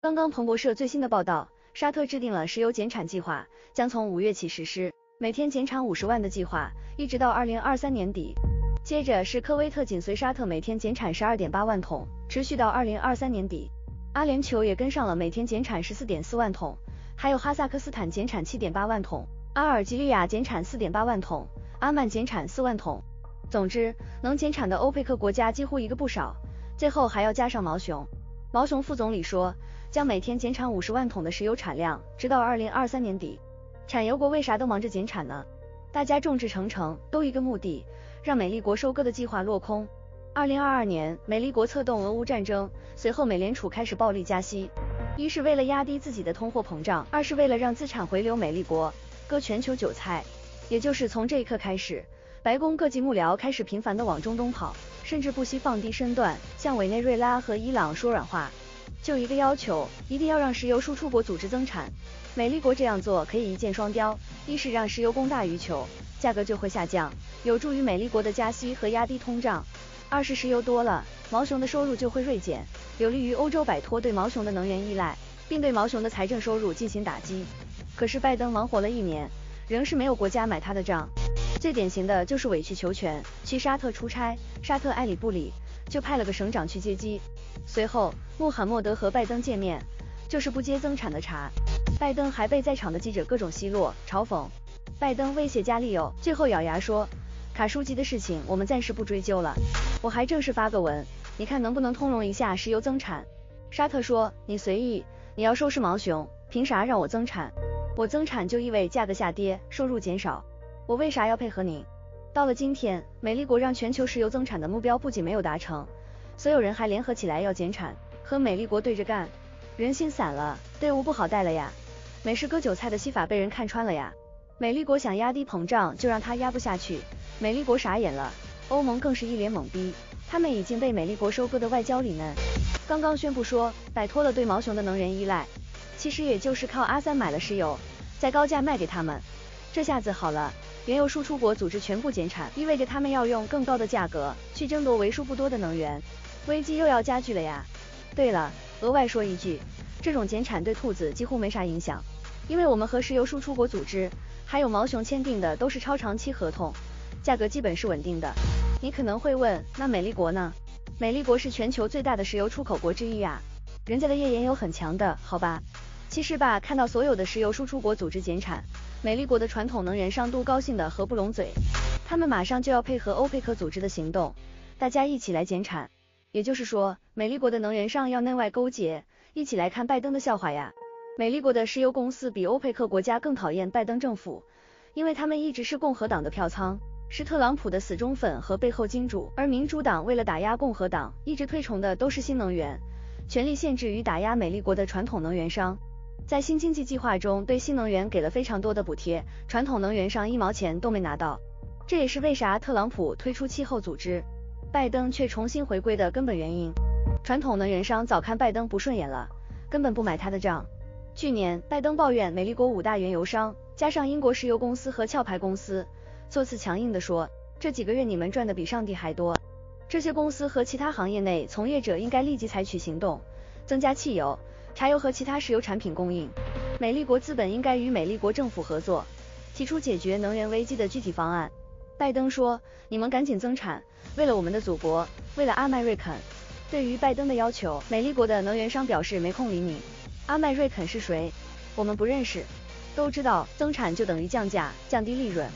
刚刚彭博社最新的报道，沙特制定了石油减产计划，将从5月起实施，每天减产50万的计划，一直到2023年底。接着是科威特紧随沙特每天减产12.8万桶，持续到2023年底。阿联酋也跟上了每天减产14.4万桶，还有哈萨克斯坦减产7.8万桶，阿尔及利亚减产4.8万桶，阿曼减产4万桶。总之，能减产的欧佩克国家几乎一个不少，最后还要加上毛熊。毛熊副总理说，将每天减产50万桶的石油产量，直到2023年底。产油国为啥都忙着减产呢？大家众志成城，都一个目的，让美利国收割的计划落空。2022年，美利国策动俄乌战争，随后美联储开始暴力加息，一是为了压低自己的通货膨胀，二是为了让资产回流美利国，割全球韭菜。也就是从这一刻开始，白宫各级幕僚开始频繁地往中东跑，甚至不惜放低身段，向委内瑞拉和伊朗说软话，就一个要求，一定要让石油输出国组织增产。美利国这样做可以一箭双雕，一是让石油供大于求，价格就会下降，有助于美利国的加息和压低通胀；二是石油多了，毛熊的收入就会锐减，有利于欧洲摆脱对毛熊的能源依赖，并对毛熊的财政收入进行打击。可是拜登忙活了1年，仍是没有国家买他的账。最典型的就是委曲求全，去沙特出差，沙特爱理不理，就派了个省长去接机。随后穆罕默德和拜登见面，就是不接增产的茬。拜登还被在场的记者各种奚落嘲讽，拜登威胁加利欧，最后咬牙说，卡舒吉的事情我们暂时不追究了，我还正式发个文，你看能不能通融一下石油增产。沙特说，你随意，你要收拾毛熊，凭啥让我增产？我增产就意味价格下跌，收入减少，我为啥要配合您？到了今天，美利国让全球石油增产的目标不仅没有达成，所有人还联合起来要减产，和美利国对着干，人心散了，队伍不好带了呀。美式割韭菜的戏法被人看穿了呀。美利国想压低膨胀，就让他压不下去，美利国傻眼了，欧盟更是一脸懵逼，他们已经被美利国收割的外焦里嫩。刚刚宣布说摆脱了对毛熊的能源依赖，其实也就是靠阿三买了石油，再高价卖给他们。这下子好了，原油输出国组织全部减产，意味着他们要用更高的价格去争夺为数不多的能源，危机又要加剧了呀。对了，额外说一句，这种减产对兔子几乎没啥影响，因为我们和石油输出国组织还有毛熊签订的都是超长期合同，价格基本是稳定的。你可能会问，那美利国呢？美利国是全球最大的石油出口国之一啊，人家的页岩油很强的，好吧？其实吧，看到所有的石油输出国组织减产，美利国的传统能源商都高兴得合不拢嘴，他们马上就要配合欧佩克组织的行动，大家一起来减产。也就是说，美利国的能源商要内外勾结，一起来看拜登的笑话呀。美利国的石油公司比欧佩克国家更讨厌拜登政府，因为他们一直是共和党的票仓，是特朗普的死忠粉和背后金主，而民主党为了打压共和党，一直推崇的都是新能源，全力限制与打压美利国的传统能源商。在新经济计划中，对新能源给了非常多的补贴，传统能源商1毛钱都没拿到。这也是为啥特朗普推出气候组织，拜登却重新回归的根本原因。传统能源商早看拜登不顺眼了，根本不买他的账。去年，拜登抱怨美利国5大原油商，加上英国石油公司和壳牌公司，措辞强硬地说，这几个月你们赚的比上帝还多。这些公司和其他行业内从业者应该立即采取行动，增加汽油、柴油和其他石油产品供应。美利国资本应该与美利国政府合作，提出解决能源危机的具体方案。拜登说，你们赶紧增产，为了我们的祖国，为了阿麦瑞肯。对于拜登的要求，美利国的能源商表示没空理你。阿麦瑞肯是谁？我们不认识。都知道增产就等于降价，降低利润。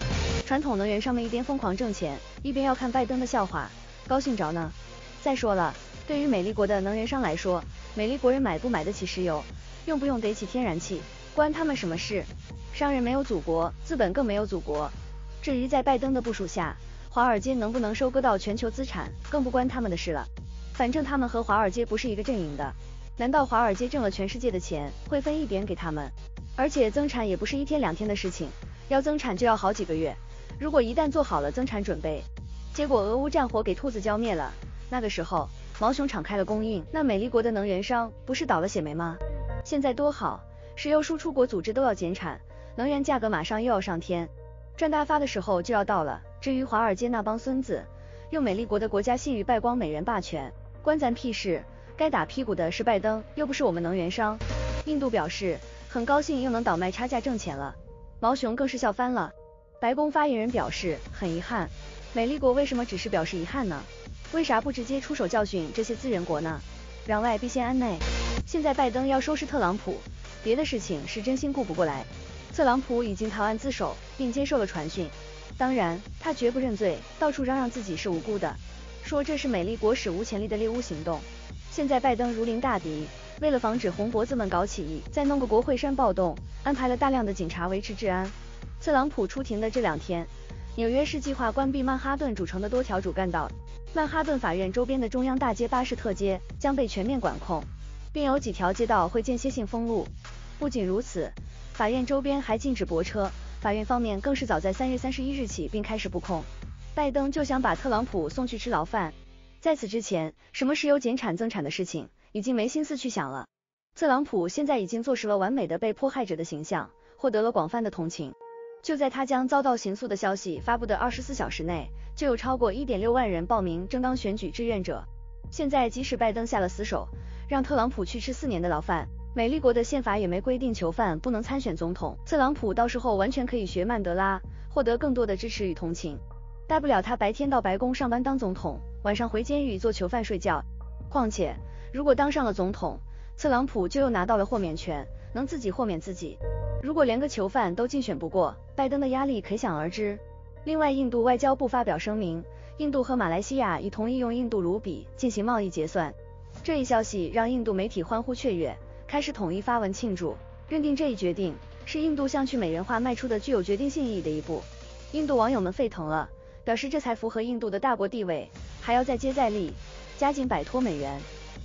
传统能源商们一边疯狂挣钱，一边要看拜登的笑话，高兴着呢。再说了，对于美利国的能源商来说，美利国人买不买得起石油，用不用得起天然气，关他们什么事？商人没有祖国，资本更没有祖国。至于在拜登的部署下，华尔街能不能收割到全球资产，更不关他们的事了。反正他们和华尔街不是一个阵营的，难道华尔街挣了全世界的钱，会分一点给他们？而且增产也不是1天2天的事情，要增产就要好几个月。如果一旦做好了增产准备，结果俄乌战火给兔子浇灭了，那个时候毛熊敞开了供应，那美利国的能源商不是倒了血霉吗？现在多好，石油输出国组织都要减产，能源价格马上又要上天，赚大发的时候就要到了。至于华尔街那帮孙子，用美利国的国家信誉败光美元霸权，关咱屁事。该打屁股的是拜登，又不是我们能源商。印度表示很高兴又能倒卖差价挣钱了，毛熊更是笑翻了。白宫发言人表示很遗憾，美利国为什么只是表示遗憾呢？为啥不直接出手教训这些资源国呢？攘外必先安内。现在拜登要收拾特朗普，别的事情是真心顾不过来。特朗普已经投案自首，并接受了传讯，当然他绝不认罪，到处嚷嚷自己是无辜的，说这是美利国史无前例的猎巫行动。现在拜登如临大敌，为了防止红脖子们搞起义，再弄个国会山暴动，安排了大量的警察维持治安。特朗普出庭的这2天，纽约市计划关闭曼哈顿主城的多条主干道，曼哈顿法院周边的中央大街巴士特街将被全面管控，并有几条街道会间歇性封路。不仅如此，法院周边还禁止泊车，法院方面更是早在3月31日起并开始布控。拜登就想把特朗普送去吃牢饭，在此之前，什么石油减产增产的事情已经没心思去想了。特朗普现在已经坐实了完美的被迫害者的形象，获得了广泛的同情。就在他将遭到刑诉的消息发布的24小时内，就有超过 1.6 万人报名正当选举志愿者。现在即使拜登下了死手，让特朗普去吃4年的牢饭，美利国的宪法也没规定囚犯不能参选总统，特朗普到时候完全可以学曼德拉，获得更多的支持与同情。大不了他白天到白宫上班当总统，晚上回监狱做囚犯睡觉。况且如果当上了总统，特朗普就又拿到了豁免权，能自己豁免自己。如果连个囚犯都竞选不过，拜登的压力可想而知。另外，印度外交部发表声明，印度和马来西亚已同意用印度卢比进行贸易结算。这一消息让印度媒体欢呼雀跃，开始统一发文庆祝，认定这一决定是印度向去美元化迈出的具有决定性意义的一步。印度网友们沸腾了，表示这才符合印度的大国地位，还要再接再厉，加紧摆脱美元。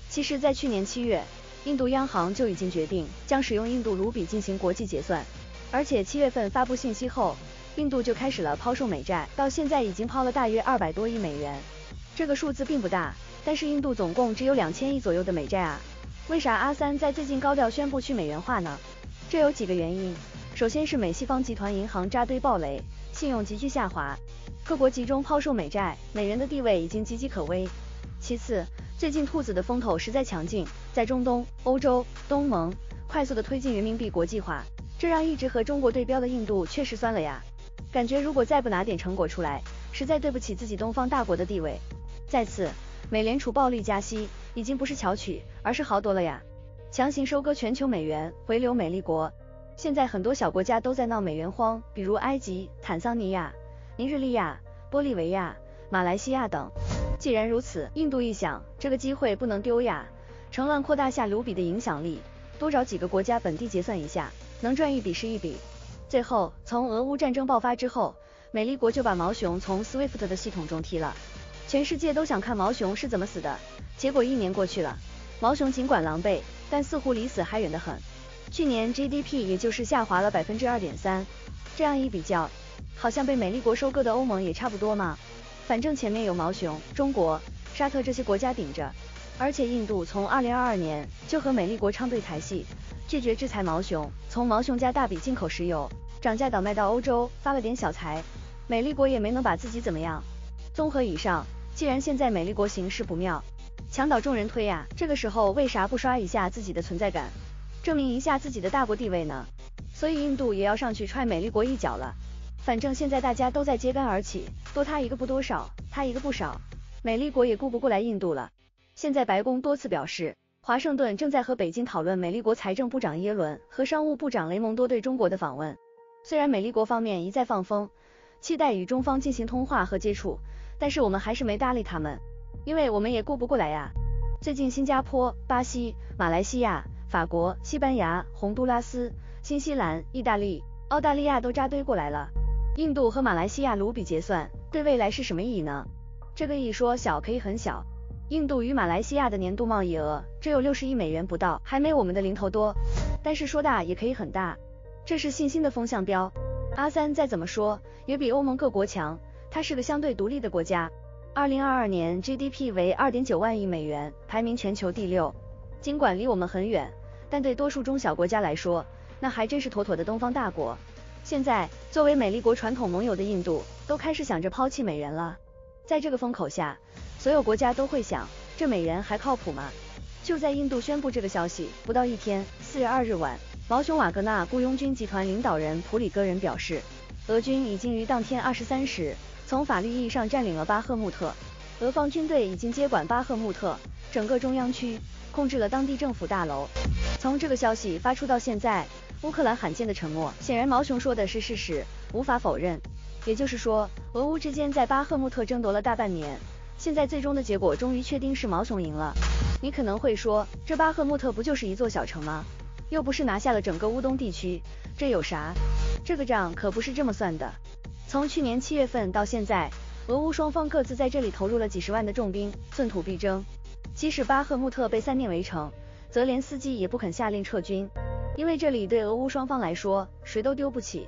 其实在去年7月，印度央行就已经决定将使用印度卢比进行国际结算，而且7月份发布信息后，印度就开始了抛售美债，到现在已经抛了大约200多亿美元。这个数字并不大，但是印度总共只有2000亿左右的美债啊。为啥阿三在最近高调宣布去美元化呢？这有几个原因。首先是美西方集团银行扎堆暴雷，信用急剧下滑，各国集中抛售美债，美元的地位已经岌岌可危。其次，最近兔子的风头实在强劲，在中东、欧洲、东盟快速的推进人民币国际化，这让一直和中国对标的印度确实酸了呀。感觉如果再不拿点成果出来，实在对不起自己东方大国的地位。再次，美联储暴力加息已经不是巧取，而是豪夺了呀，强行收割全球美元，回流美利国。现在很多小国家都在闹美元荒，比如埃及、坦桑尼亚、尼日利亚、玻利维亚、马来西亚等。既然如此，印度一想，这个机会不能丢呀，趁乱扩大下卢比的影响力，多找几个国家本地结算一下，能赚一笔是一笔。最后，从俄乌战争爆发之后，美利国就把毛熊从 SWIFT 的系统中踢了，全世界都想看毛熊是怎么死的。结果1年过去了，毛熊尽管狼狈，但似乎离死还远得很。去年 GDP 也就是下滑了 2.3%， 这样一比较，好像被美利国收割的欧盟也差不多嘛。反正前面有毛熊、中国、沙特这些国家顶着，而且印度从2022年就和美利国唱对台戏，拒绝制裁毛熊，从毛熊家大笔进口石油，涨价倒卖到欧洲，发了点小财，美利国也没能把自己怎么样。综合以上，既然现在美利国形势不妙，墙倒众人推呀，这个时候为啥不刷一下自己的存在感，证明一下自己的大国地位呢？所以印度也要上去踹美利国一脚了。反正现在大家都在揭竿而起，多他一个不多少，他一个不少，美利国也顾不过来印度了。现在白宫多次表示，华盛顿正在和北京讨论美利国财政部长耶伦和商务部长雷蒙多对中国的访问。虽然美利国方面一再放风，期待与中方进行通话和接触，但是我们还是没搭理他们，因为我们也顾不过来呀。最近新加坡、巴西、马来西亚、法国、西班牙、洪都拉斯、新西兰、意大利、澳大利亚都扎堆过来了。印度和马来西亚卢比结算对未来是什么意义呢？这个意义说小可以很小，印度与马来西亚的年度贸易额只有60亿美元不到，还没我们的零头多，但是说大也可以很大，这是信心的风向标。阿三再怎么说也比欧盟各国强，它是个相对独立的国家。2022年 GDP 为 2.9 万亿美元，排名全球第6。尽管离我们很远，但对多数中小国家来说，那还真是妥妥的东方大国。现在作为美利国传统盟友的印度都开始想着抛弃美元了。在这个风口下，所有国家都会想，这美元还靠谱吗？就在印度宣布这个消息不到一天，4月2日晚，毛雄瓦格纳雇佣军集团领导人普里戈人表示，俄军已经于当天23时从法律意义上占领了巴赫穆特，俄方军队已经接管巴赫穆特整个中央区，控制了当地政府大楼。从这个消息发出到现在，乌克兰罕见的沉默，显然毛雄说的是事实，无法否认。也就是说，俄乌之间在巴赫穆特争夺了大半年，现在最终的结果终于确定是毛雄赢了。你可能会说，这巴赫穆特不就是一座小城吗？又不是拿下了整个乌东地区，这有啥？这个账可不是这么算的。从去年7月份到现在，俄乌双方各自在这里投入了几十万的重兵，寸土必争。即使巴赫穆特被3面围城，泽连斯基也不肯下令撤军，因为这里对俄乌双方来说，谁都丢不起。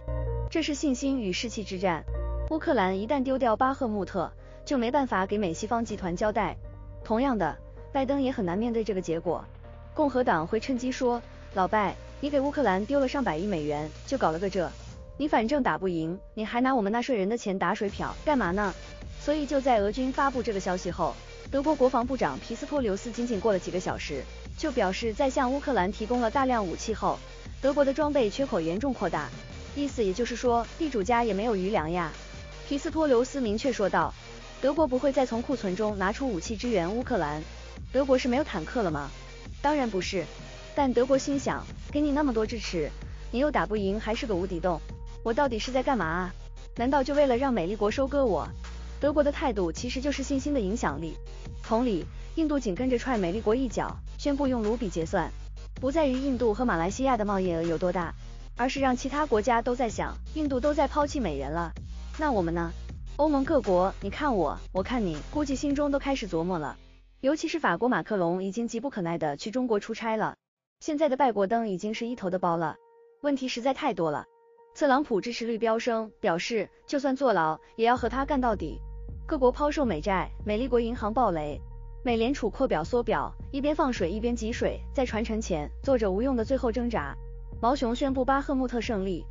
这是信心与士气之战。乌克兰一旦丢掉巴赫穆特，就没办法给美西方集团交代。同样的，拜登也很难面对这个结果。共和党会趁机说，老拜，你给乌克兰丢了上百亿美元，就搞了个这，你反正打不赢，你还拿我们纳税人的钱打水漂，干嘛呢？所以就在俄军发布这个消息后，德国国防部长皮斯托留斯仅仅过了几个小时，就表示在向乌克兰提供了大量武器后，德国的装备缺口严重扩大，意思也就是说，地主家也没有余粮呀。皮斯托留斯明确说道，德国不会再从库存中拿出武器支援乌克兰。德国是没有坦克了吗？当然不是，但德国心想，给你那么多支持，你又打不赢，还是个无底洞，我到底是在干嘛啊？难道就为了让美利国收割我？德国的态度其实就是信心的影响力。同理，印度紧跟着踹美利国一脚，宣布用卢比结算，不在于印度和马来西亚的贸易额有多大，而是让其他国家都在想，印度都在抛弃美元了，那我们呢？欧盟各国，你看我，我看你，估计心中都开始琢磨了。尤其是法国马克龙已经急不可耐地去中国出差了，现在的拜国登已经是一头的包了，问题实在太多了。特朗普支持率飙升，表示就算坐牢也要和他干到底。各国抛售美债，美利国银行暴雷，美联储扩表缩表，一边放水一边挤水，在传承前做着无用的最后挣扎。毛雄宣布巴赫穆特胜利，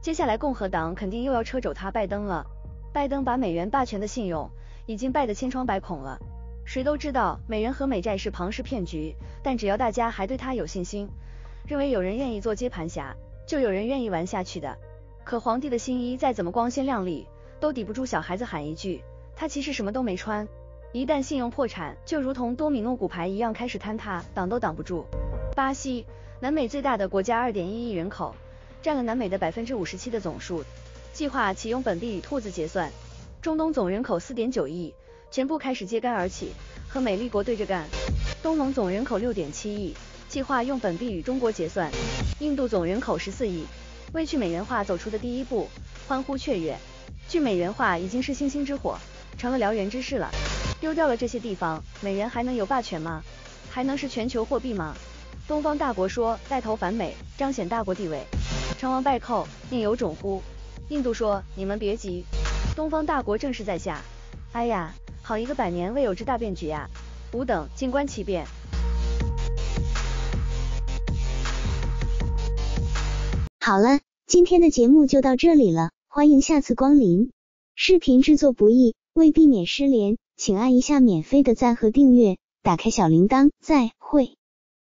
接下来共和党肯定又要车走他拜登了。拜登把美元霸权的信用已经败得千疮百孔了。谁都知道美元和美债是庞氏骗局，但只要大家还对他有信心，认为有人愿意做接盘侠，就有人愿意玩下去的。可皇帝的新衣再怎么光鲜亮丽，都抵不住小孩子喊一句，他其实什么都没穿。一旦信用破产，就如同多米诺骨牌一样开始坍塌，挡都挡不住。巴西，南美最大的国家，2.1亿人口，占了南美的57%的总数，计划启用本币与兔子结算。中东总人口4.9亿，全部开始揭竿而起，和美利国对着干。东盟总人口6.7亿，计划用本币与中国结算。印度总人口14亿，为去美元化走出的第一步，欢呼雀跃。去美元化已经是星星之火，成了燎原之势了。丢掉了这些地方，美元还能有霸权吗？还能是全球货币吗？东方大国说带头反美，彰显大国地位，成王败寇，宁有种乎？印度说你们别急，东方大国正势在下。哎呀，好一个百年未有之大变局呀！吾等静观其变。好了，今天的节目就到这里了，欢迎下次光临。视频制作不易，为避免失联，请按一下免费的赞和订阅，打开小铃铛，再会。